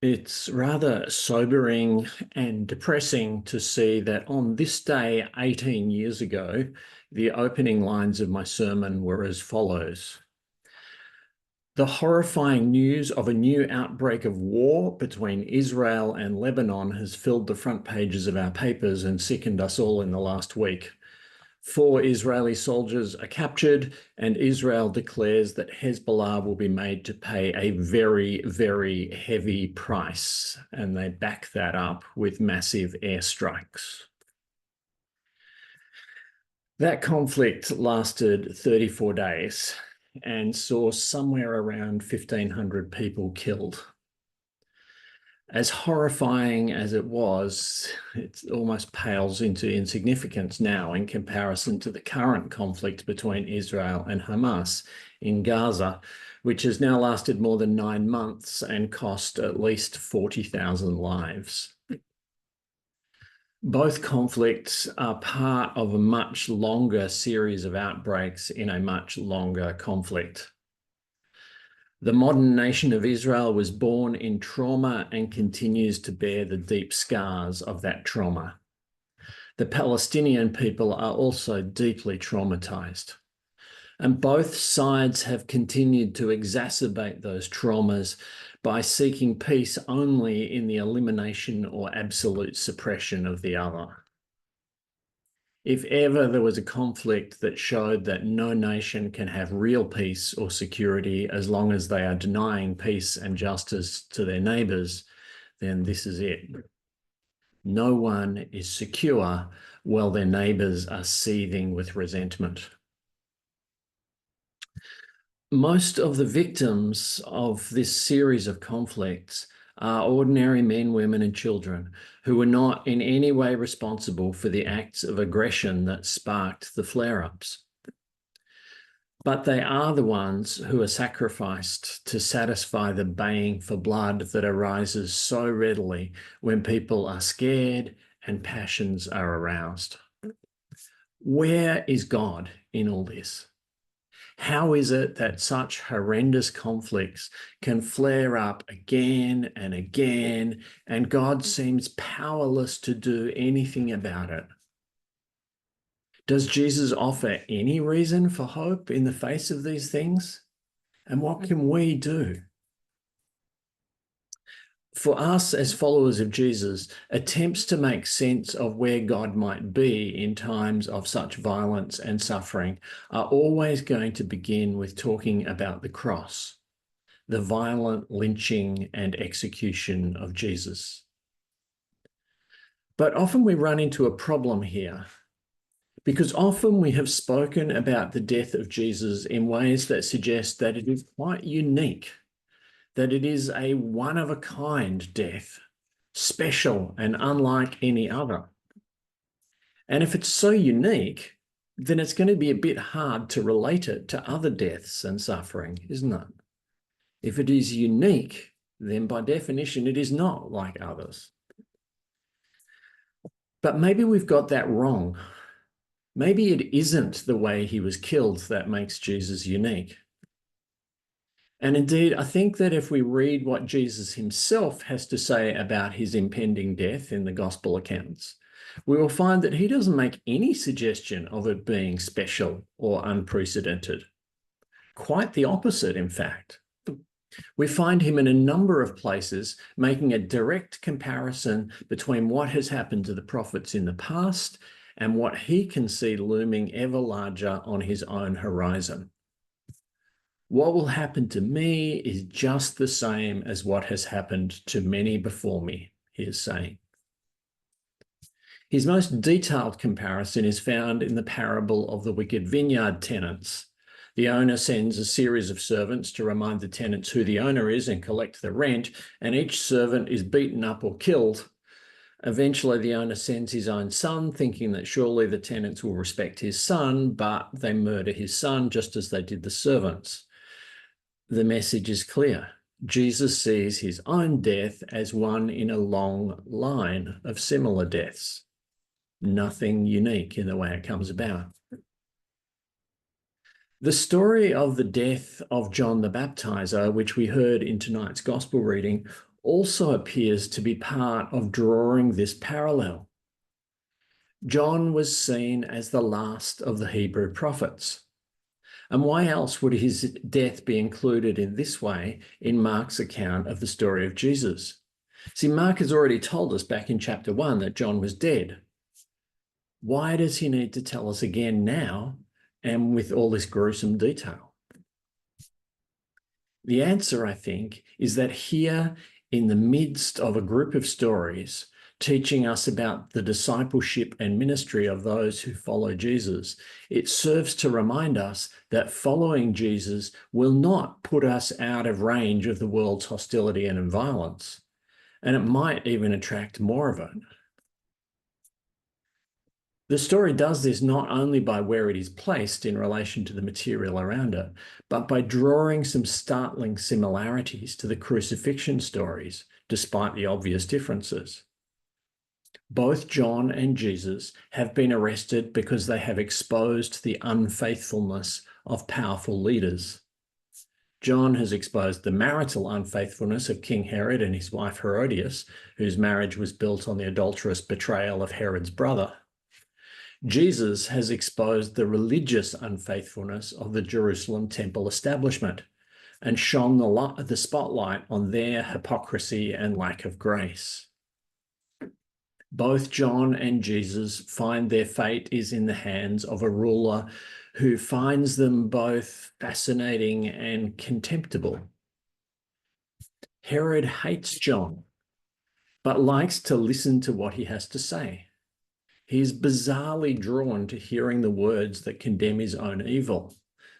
It's rather sobering and depressing to see that on this day, 18 years ago, the opening lines of my sermon were as follows. The horrifying news of a new outbreak of war between Israel and Lebanon has filled the front pages of our papers and sickened us all in the last week. 4 Israeli soldiers are captured, and Israel declares that Hezbollah will be made to pay a very, very heavy price, and they back that up with massive airstrikes. That conflict lasted 34 days and saw somewhere around 1,500 people killed. As horrifying as it was, it almost pales into insignificance now in comparison to the current conflict between Israel and Hamas in Gaza, which has now lasted more than 9 months and cost at least 40,000 lives. Both conflicts are part of a much longer series of outbreaks in a much longer conflict. The modern nation of Israel was born in trauma and continues to bear the deep scars of that trauma. The Palestinian people are also deeply traumatized. And both sides have continued to exacerbate those traumas by seeking peace only in the elimination or absolute suppression of the other. If ever there was a conflict that showed that no nation can have real peace or security as long as they are denying peace and justice to their neighbours, then this is it. No one is secure while their neighbours are seething with resentment. Most of the victims of this series of conflicts are ordinary men, women, and children who were not in any way responsible for the acts of aggression that sparked the flare-ups. But they are the ones who are sacrificed to satisfy the baying for blood that arises so readily when people are scared and passions are aroused. Where is God in all this? How is it that such horrendous conflicts can flare up again and again, and God seems powerless to do anything about it? Does Jesus offer any reason for hope in the face of these things? And what can we do? For us as followers of Jesus, attempts to make sense of where God might be in times of such violence and suffering are always going to begin with talking about the cross, the violent lynching and execution of Jesus. But often we run into a problem here, because often we have spoken about the death of Jesus in ways that suggest that it is quite unique, that it is a one-of-a-kind death, special and unlike any other. And if it's so unique, then it's going to be a bit hard to relate it to other deaths and suffering, isn't it? If it is unique, then by definition, it is not like others. But maybe we've got that wrong. Maybe it isn't the way he was killed that makes Jesus unique. And indeed, I think that if we read what Jesus himself has to say about his impending death in the gospel accounts, we will find that he doesn't make any suggestion of it being special or unprecedented. Quite the opposite, in fact. We find him in a number of places making a direct comparison between what has happened to the prophets in the past and what he can see looming ever larger on his own horizon. What will happen to me is just the same as what has happened to many before me, he is saying. His most detailed comparison is found in the parable of the wicked vineyard tenants. The owner sends a series of servants to remind the tenants who the owner is and collect the rent, and each servant is beaten up or killed. Eventually, the owner sends his own son, thinking that surely the tenants will respect his son, but they murder his son just as they did the servants. The message is clear. Jesus sees his own death as one in a long line of similar deaths. Nothing unique in the way it comes about. The story of the death of John the Baptizer, which we heard in tonight's gospel reading, also appears to be part of drawing this parallel. John was seen as the last of the Hebrew prophets. And why else would his death be included in this way in Mark's account of the story of Jesus? See, Mark has already told us back in chapter 1 that John was dead. Why does he need to tell us again now and with all this gruesome detail? The answer, I think, is that here in the midst of a group of stories teaching us about the discipleship and ministry of those who follow Jesus, it serves to remind us that following Jesus will not put us out of range of the world's hostility and violence, and it might even attract more of it. The story does this not only by where it is placed in relation to the material around it, but by drawing some startling similarities to the crucifixion stories, despite the obvious differences. Both John and Jesus have been arrested because they have exposed the unfaithfulness of powerful leaders. John has exposed the marital unfaithfulness of King Herod and his wife Herodias, whose marriage was built on the adulterous betrayal of Herod's brother. Jesus has exposed the religious unfaithfulness of the Jerusalem temple establishment and shone the spotlight on their hypocrisy and lack of grace. Both John and Jesus find their fate is in the hands of a ruler who finds them both fascinating and contemptible. Herod hates John, but likes to listen to what he has to say. He is bizarrely drawn to hearing the words that condemn his own evil.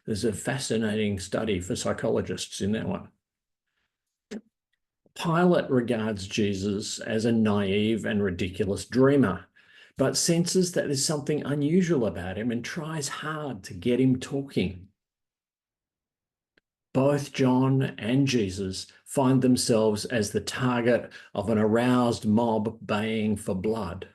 There's a fascinating study for psychologists in that one. Pilate regards Jesus as a naive and ridiculous dreamer, but senses that there's something unusual about him and tries hard to get him talking. Both John and Jesus find themselves as the target of an aroused mob baying for blood.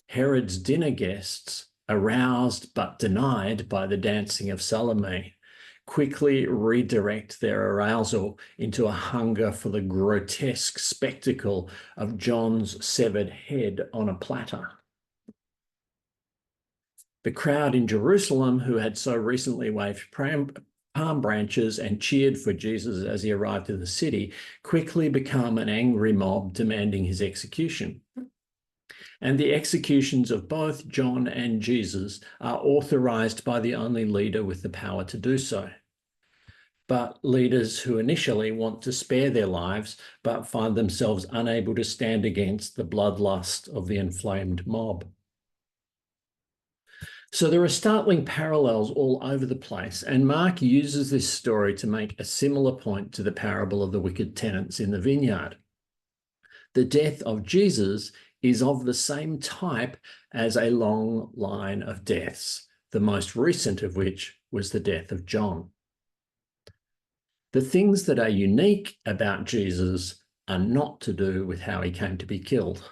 Herod's dinner guests, aroused but denied by the dancing of Salome, quickly redirect their arousal into a hunger for the grotesque spectacle of John's severed head on a platter. The crowd in Jerusalem, who had so recently waved palm branches and cheered for Jesus as he arrived in the city, quickly become an angry mob demanding his execution. And the executions of both John and Jesus are authorized by the only leader with the power to do so. But leaders who initially want to spare their lives but find themselves unable to stand against the bloodlust of the inflamed mob. So there are startling parallels all over the place, and Mark uses this story to make a similar point to the parable of the wicked tenants in the vineyard. The death of Jesus is of the same type as a long line of deaths, the most recent of which was the death of John. The things that are unique about Jesus are not to do with how he came to be killed.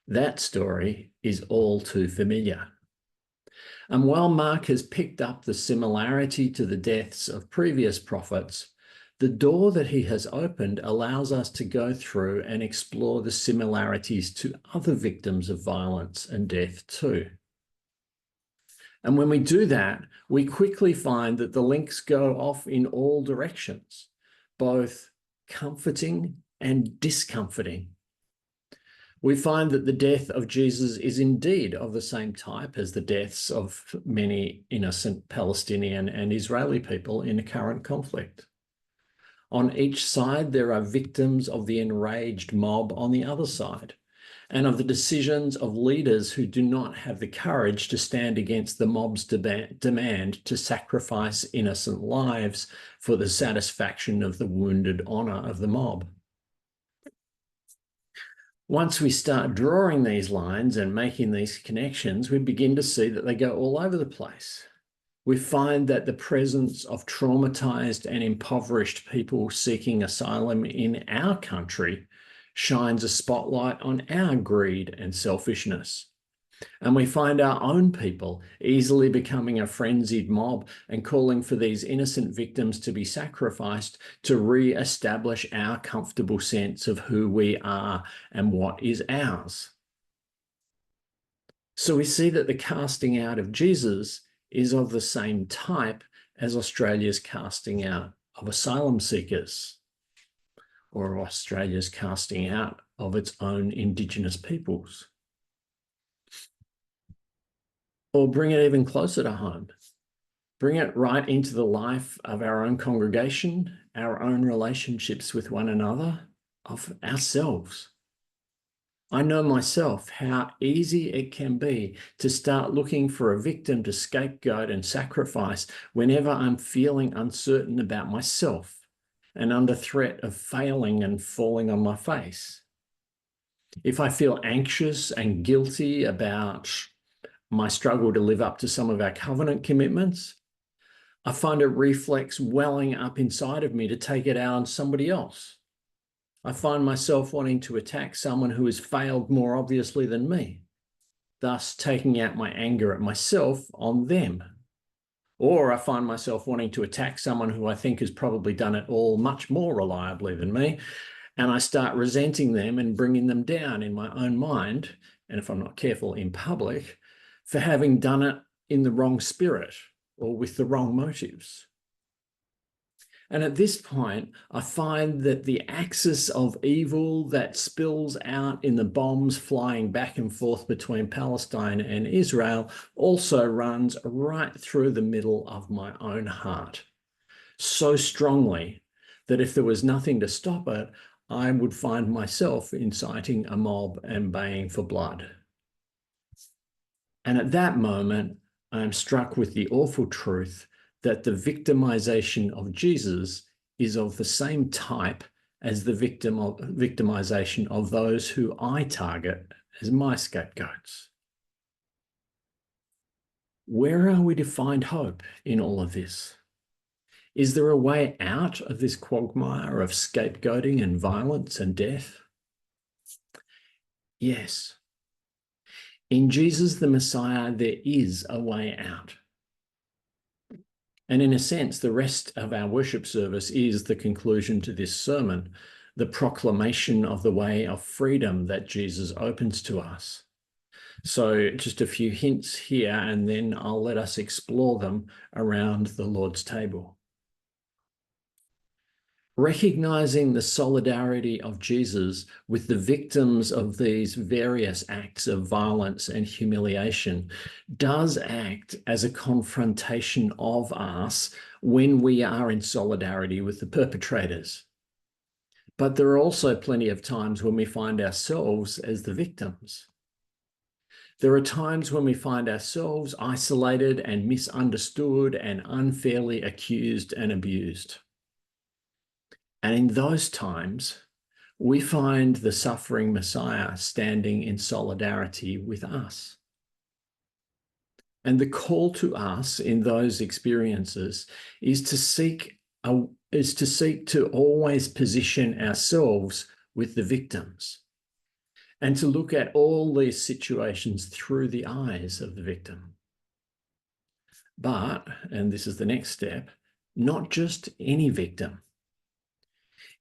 That story is all too familiar. And while Mark has picked up the similarity to the deaths of previous prophets, the door that he has opened allows us to go through and explore the similarities to other victims of violence and death too. And when we do that, we quickly find that the links go off in all directions, both comforting and discomforting. We find that the death of Jesus is indeed of the same type as the deaths of many innocent Palestinian and Israeli people in the current conflict. On each side, there are victims of the enraged mob on the other side, and of the decisions of leaders who do not have the courage to stand against the mob's demand to sacrifice innocent lives for the satisfaction of the wounded honor of the mob. Once we start drawing these lines and making these connections, we begin to see that they go all over the place. We find that the presence of traumatized and impoverished people seeking asylum in our country shines a spotlight on our greed and selfishness. And we find our own people easily becoming a frenzied mob and calling for these innocent victims to be sacrificed to re-establish our comfortable sense of who we are and what is ours. So we see that the casting out of Jesus is of the same type as Australia's casting out of asylum seekers, or Australia's casting out of its own Indigenous peoples. Or bring it even closer to home. Bring it right into the life of our own congregation, our own relationships with one another, of ourselves. I know myself how easy it can be to start looking for a victim to scapegoat and sacrifice whenever I'm feeling uncertain about myself and under threat of failing and falling on my face. If I feel anxious and guilty about my struggle to live up to some of our covenant commitments, I find a reflex welling up inside of me to take it out on somebody else. I find myself wanting to attack someone who has failed more obviously than me, thus taking out my anger at myself on them. Or I find myself wanting to attack someone who I think has probably done it all much more reliably than me, and I start resenting them and bringing them down in my own mind, and if I'm not careful, in public, for having done it in the wrong spirit or with the wrong motives. And at this point, I find that the axis of evil that spills out in the bombs flying back and forth between Palestine and Israel also runs right through the middle of my own heart, so strongly that if there was nothing to stop it, I would find myself inciting a mob and baying for blood. And at that moment, I am struck with the awful truth that the victimization of Jesus is of the same type as the victimization of those who I target as my scapegoats. Where are we to find hope in all of this? Is there a way out of this quagmire of scapegoating and violence and death? Yes. In Jesus the Messiah, there is a way out. And in a sense, the rest of our worship service is the conclusion to this sermon, the proclamation of the way of freedom that Jesus opens to us. So just a few hints here, and then I'll let us explore them around the Lord's table. Recognizing the solidarity of Jesus with the victims of these various acts of violence and humiliation does act as a confrontation of us when we are in solidarity with the perpetrators. But there are also plenty of times when we find ourselves as the victims. There are times when we find ourselves isolated and misunderstood and unfairly accused and abused. And in those times, we find the suffering Messiah standing in solidarity with us. And the call to us in those experiences is to seek to always position ourselves with the victims and to look at all these situations through the eyes of the victim. But, and this is the next step, not just any victim.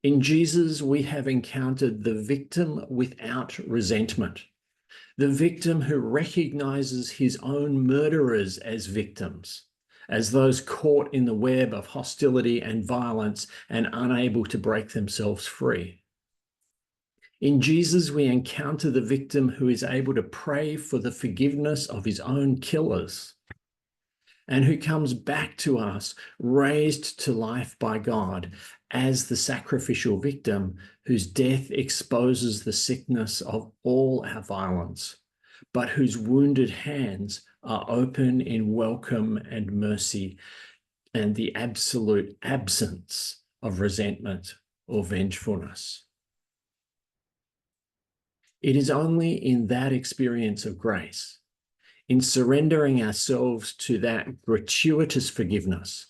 In Jesus, we have encountered the victim without resentment, the victim who recognizes his own murderers as victims, as those caught in the web of hostility and violence and unable to break themselves free. In Jesus, we encounter the victim who is able to pray for the forgiveness of his own killers, and who comes back to us raised to life by God as the sacrificial victim whose death exposes the sickness of all our violence, but whose wounded hands are open in welcome and mercy and the absolute absence of resentment or vengefulness. It is only in that experience of grace, in surrendering ourselves to that gratuitous forgiveness,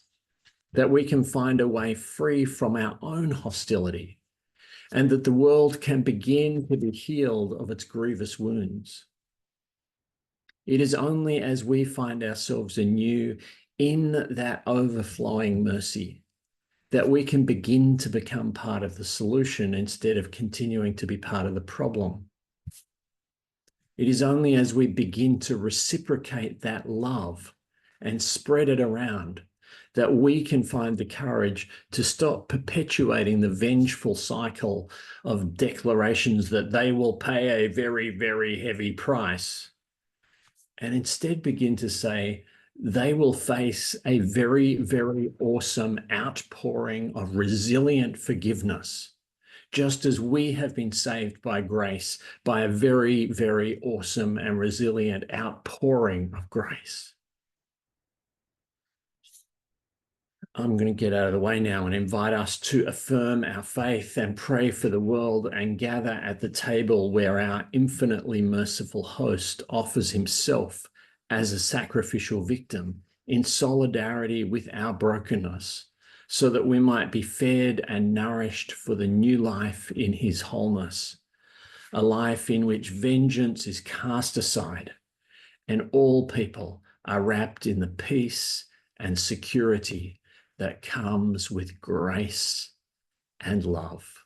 that we can find a way free from our own hostility, and that the world can begin to be healed of its grievous wounds. It is only as we find ourselves anew in that overflowing mercy that we can begin to become part of the solution instead of continuing to be part of the problem. It is only as we begin to reciprocate that love and spread it around that we can find the courage to stop perpetuating the vengeful cycle of declarations that they will pay a very, very heavy price, and instead begin to say they will face a very, very awesome outpouring of resilient forgiveness, just as we have been saved by grace by a very, very awesome and resilient outpouring of grace. I'm going to get out of the way now and invite us to affirm our faith and pray for the world and gather at the table where our infinitely merciful host offers himself as a sacrificial victim in solidarity with our brokenness, so that we might be fed and nourished for the new life in his wholeness, a life in which vengeance is cast aside and all people are wrapped in the peace and security that comes with grace and love.